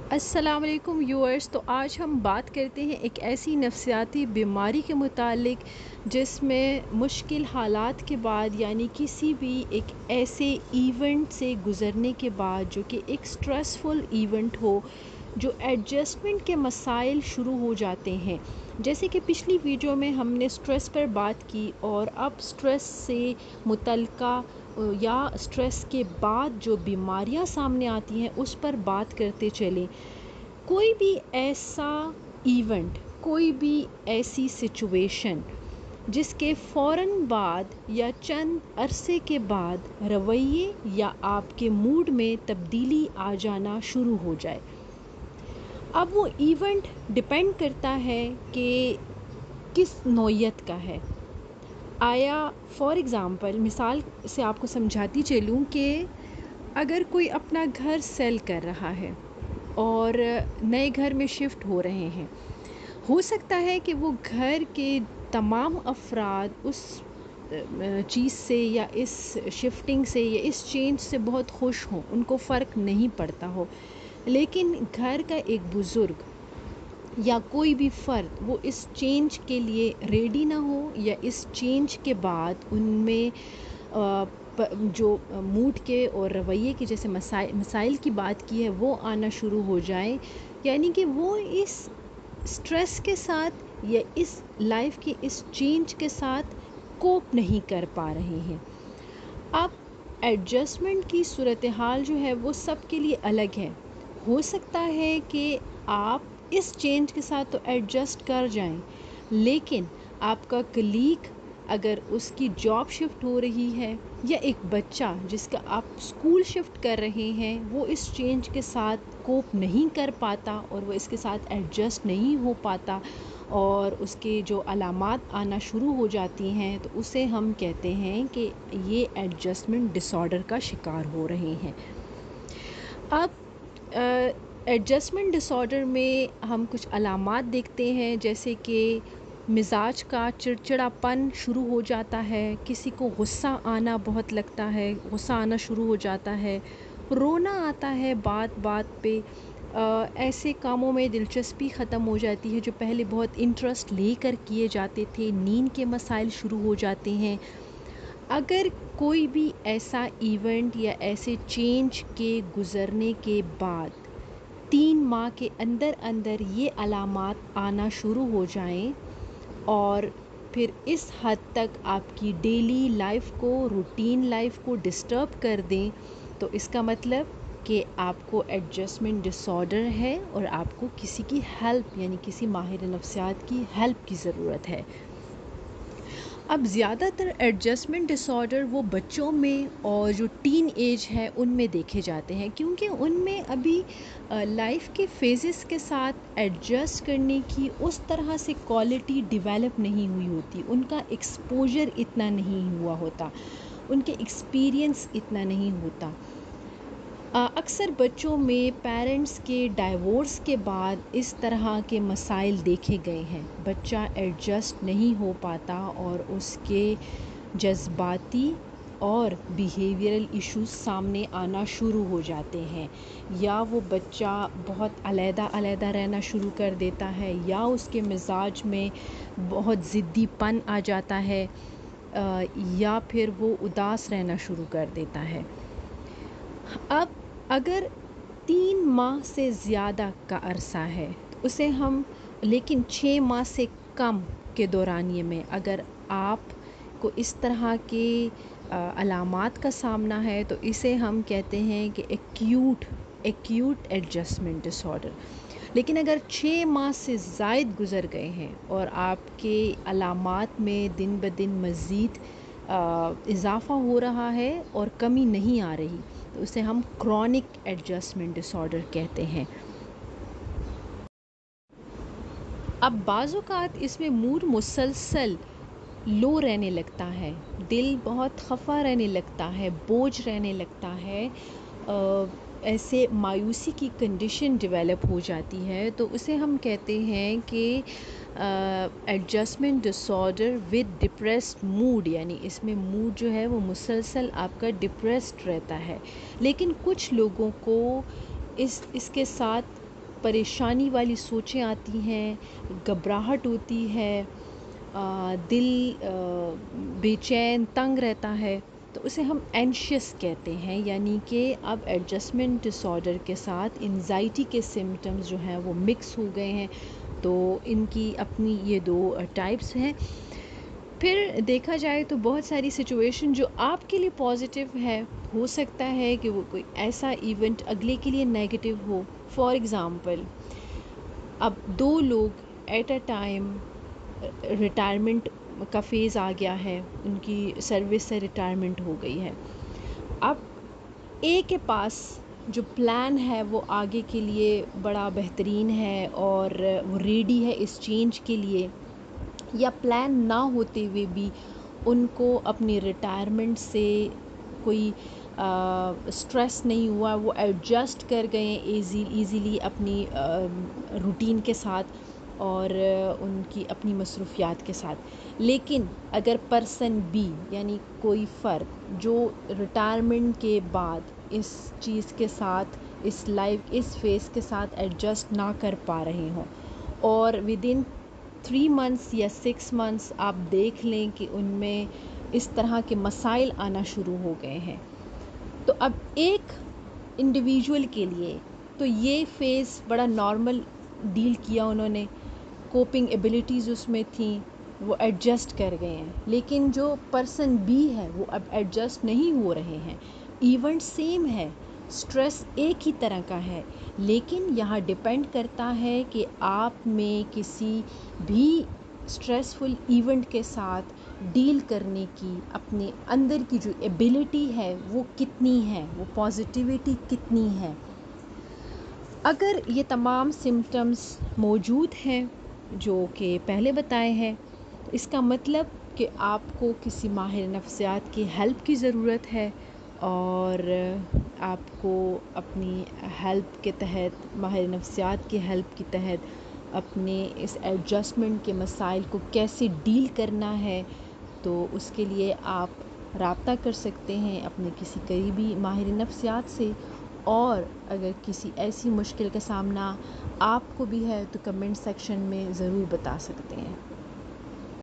السلام علیکم ویورز، تو آج ہم بات کرتے ہیں ایک ایسی نفسیاتی بیماری کے متعلق جس میں مشکل حالات کے بعد یعنی کسی بھی ایک ایسے ایونٹ سے گزرنے کے بعد جو کہ ایک سٹریسفل ایونٹ ہو، جو ایڈجسٹمنٹ کے مسائل شروع ہو جاتے ہیں۔ جیسے کہ پچھلی ویڈیو میں ہم نے سٹریس پر بات کی، اور اب سٹریس سے متعلقہ یا سٹریس کے بعد جو بیماریاں سامنے آتی ہیں اس پر بات کرتے چلیں۔ کوئی بھی ایسا ایونٹ، کوئی بھی ایسی سچویشن جس کے فوراً بعد یا چند عرصے کے بعد رویے یا آپ کے موڈ میں تبدیلی آ جانا شروع ہو جائے۔ اب وہ ایونٹ ڈپینڈ کرتا ہے کہ کس نوعیت کا ہے۔ آیا فار ایگزامپل مثال سے آپ کو سمجھاتی چلوں کہ اگر کوئی اپنا گھر سیل کر رہا ہے اور نئے گھر میں شفٹ ہو رہے ہیں، ہو سکتا ہے کہ وہ گھر کے تمام افراد اس چیز سے یا اس شفٹنگ سے یا اس چینج سے بہت خوش ہوں، ان کو فرق نہیں پڑتا ہو، لیکن گھر کا ایک بزرگ یا کوئی بھی فرد وہ اس چینج کے لیے ریڈی نہ ہو، یا اس چینج کے بعد ان میں جو موڈ کے اور رویے کے جیسے مسائل کی بات کی ہے وہ آنا شروع ہو جائیں، یعنی کہ وہ اس سٹریس کے ساتھ یا اس لائف کے اس چینج کے ساتھ کوپ نہیں کر پا رہے ہیں۔ اب ایڈجسٹمنٹ کی صورتحال جو ہے وہ سب کے لیے الگ ہے۔ ہو سکتا ہے کہ آپ اس چینج کے ساتھ تو ایڈجسٹ کر جائیں، لیکن آپ کا کلیگ اگر اس کی جاب شفٹ ہو رہی ہے، یا ایک بچہ جس کا آپ اسکول شفٹ کر رہے ہیں، وہ اس چینج کے ساتھ کوپ نہیں کر پاتا اور وہ اس کے ساتھ ایڈجسٹ نہیں ہو پاتا، اور اس کے جو علامات آنا شروع ہو جاتی ہیں، تو اسے ہم کہتے ہیں کہ یہ ایڈجسٹمنٹ ڈس آرڈر کا شکار ہو رہے ہیں۔ اب ایڈجسٹمنٹ ڈس آرڈر میں ہم کچھ علامات دیکھتے ہیں، جیسے کہ مزاج کا چڑچڑاپن شروع ہو جاتا ہے، کسی کو غصہ آنا بہت لگتا ہے، غصہ آنا شروع ہو جاتا ہے، رونا آتا ہے بات بات پہ، ایسے کاموں میں دلچسپی ختم ہو جاتی ہے جو پہلے بہت انٹرسٹ لے کر کیے جاتے تھے، نیند کے مسائل شروع ہو جاتے ہیں۔ اگر کوئی بھی ایسا ایونٹ یا ایسے چینج کے گزرنے کے بعد 3 ماہ کے اندر اندر یہ علامات آنا شروع ہو جائیں اور پھر اس حد تک آپ کی ڈیلی لائف کو، روٹین لائف کو ڈسٹرب کر دیں، تو اس کا مطلب کہ آپ کو ایڈجسٹمنٹ ڈس آرڈر ہے اور آپ کو کسی کی ہیلپ یعنی کسی ماہر نفسیات کی ہیلپ کی ضرورت ہے۔ اب زیادہ تر ایڈجسٹمنٹ ڈس آرڈر وہ بچوں میں اور جو ٹین ایج ہے ان میں دیکھے جاتے ہیں، کیونکہ ان میں ابھی لائف کے فیزز کے ساتھ ایڈجسٹ کرنے کی اس طرح سے کوالٹی ڈیولپ نہیں ہوئی ہوتی، ان کا ایکسپوجر اتنا نہیں ہوا ہوتا، ان کے ایکسپیرئنس اتنا نہیں ہوتا۔ اکثر بچوں میں پیرنٹس کے ڈائیورس کے بعد اس طرح کے مسائل دیکھے گئے ہیں، بچہ ایڈجسٹ نہیں ہو پاتا اور اس کے جذباتی اور بیہیویئرل ایشوز سامنے آنا شروع ہو جاتے ہیں، یا وہ بچہ بہت علیحدہ علیحدہ رہنا شروع کر دیتا ہے، یا اس کے مزاج میں بہت ضدی پن آ جاتا ہے، یا پھر وہ اداس رہنا شروع کر دیتا ہے۔ اب اگر 3 ماہ سے زیادہ کا عرصہ ہے تو اسے ہم، لیکن 6 ماہ سے کم کے دورانیے میں اگر آپ کو اس طرح کے علامات کا سامنا ہے تو اسے ہم کہتے ہیں کہ ایکیوٹ ایڈجسٹمنٹ ڈس آرڈر۔ لیکن اگر 6 ماہ سے زائد گزر گئے ہیں اور آپ کے علامات میں دن بدن مزید اضافہ ہو رہا ہے اور کمی نہیں آ رہی، تو اسے ہم کرونک ایڈجسٹمنٹ ڈس آرڈر کہتے ہیں۔ اب بعض اوقات اس میں موڈ مسلسل لو رہنے لگتا ہے، دل بہت خفا رہنے لگتا ہے، بوجھ رہنے لگتا ہے، ایسے مایوسی کی کنڈیشن ڈیولپ ہو جاتی ہے، تو اسے ہم کہتے ہیں کہ adjustment disorder with depressed mood, یعنی اس میں موڈ جو ہے وہ مسلسل آپ کا ڈپریسڈ رہتا ہے۔ لیکن کچھ لوگوں کو اس کے ساتھ پریشانی والی سوچیں آتی ہیں، گھبراہٹ ہوتی ہے، دل بے چین تنگ رہتا ہے، تو اسے ہم اینشیس کہتے ہیں. یعنی کہ اب ایڈجسٹمنٹ ڈس آرڈر کے ساتھ انزائٹی کے سمٹمز جو ہیں وہ مکس ہو گئے ہیں. تو ان کی اپنی یہ دو ٹائپس ہیں. پھر دیکھا جائے تو بہت ساری سچویشن جو آپ کے لیے پازیٹیو ہے، ہو سکتا ہے کہ وہ کوئی ایسا ایونٹ اگلے کے لیے نیگیٹو ہو. فار ایگزامپل، اب دو لوگ ایٹ اے ٹائم ریٹائرمنٹ کا فیز آ گیا ہے، ان کی سروس سے ریٹائرمنٹ ہو گئی ہے. اب ایک کے پاس جو پلان ہے وہ آگے کے لیے بڑا بہترین ہے اور وہ ریڈی ہے اس چینج کے لیے، یا پلان نہ ہوتے ہوئے بھی ان کو اپنی ریٹائرمنٹ سے کوئی سٹریس نہیں ہوا، وہ ایڈجسٹ کر گئے ایزیلی اپنی روٹین کے ساتھ اور ان کی اپنی مصروفیات کے ساتھ. لیکن اگر پرسن بی یعنی کوئی فرد جو ریٹائرمنٹ کے بعد اس چیز کے ساتھ، اس اس فیز کے ساتھ ایڈجسٹ نہ کر پا رہے ہوں، اور ود ان 3 months یا 6 months آپ دیکھ لیں کہ ان میں اس طرح کے مسائل آنا شروع ہو گئے ہیں، تو اب ایک انڈیویجول کے لیے تو یہ فیز بڑا نارمل ڈیل کیا انہوں نے، کوپنگ ایبلٹیز اس میں تھیں، وہ ایڈجسٹ کر گئے ہیں. لیکن جو پرسن بی ہے وہ اب ایڈجسٹ نہیں ہو رہے ہیں. ایونٹ سیم ہے، سٹریس ایک ہی طرح کا ہے، لیکن یہاں ڈپینڈ کرتا ہے کہ آپ میں کسی بھی سٹریسفل ایونٹ کے ساتھ ڈیل کرنے کی اپنے اندر کی جو ایبلٹی ہے وہ کتنی ہے، وہ پازیٹیوٹی کتنی ہے. اگر یہ تمام سمٹمز موجود ہیں جو کہ پہلے بتائے ہیں، تو اس کا مطلب کہ آپ کو کسی ماہر نفسیات کی ہیلپ کی ضرورت ہے، اور آپ کو اپنی ہیلپ کے تحت، ماہر نفسیات کی ہیلپ کے تحت اپنے اس ایڈجسٹمنٹ کے مسائل کو کیسے ڈیل کرنا ہے، تو اس کے لیے آپ رابطہ کر سکتے ہیں اپنے کسی قریبی ماہر نفسیات سے. اور اگر کسی ایسی مشکل کا سامنا آپ کو بھی ہے تو کمنٹ سیکشن میں ضرور بتا سکتے ہیں.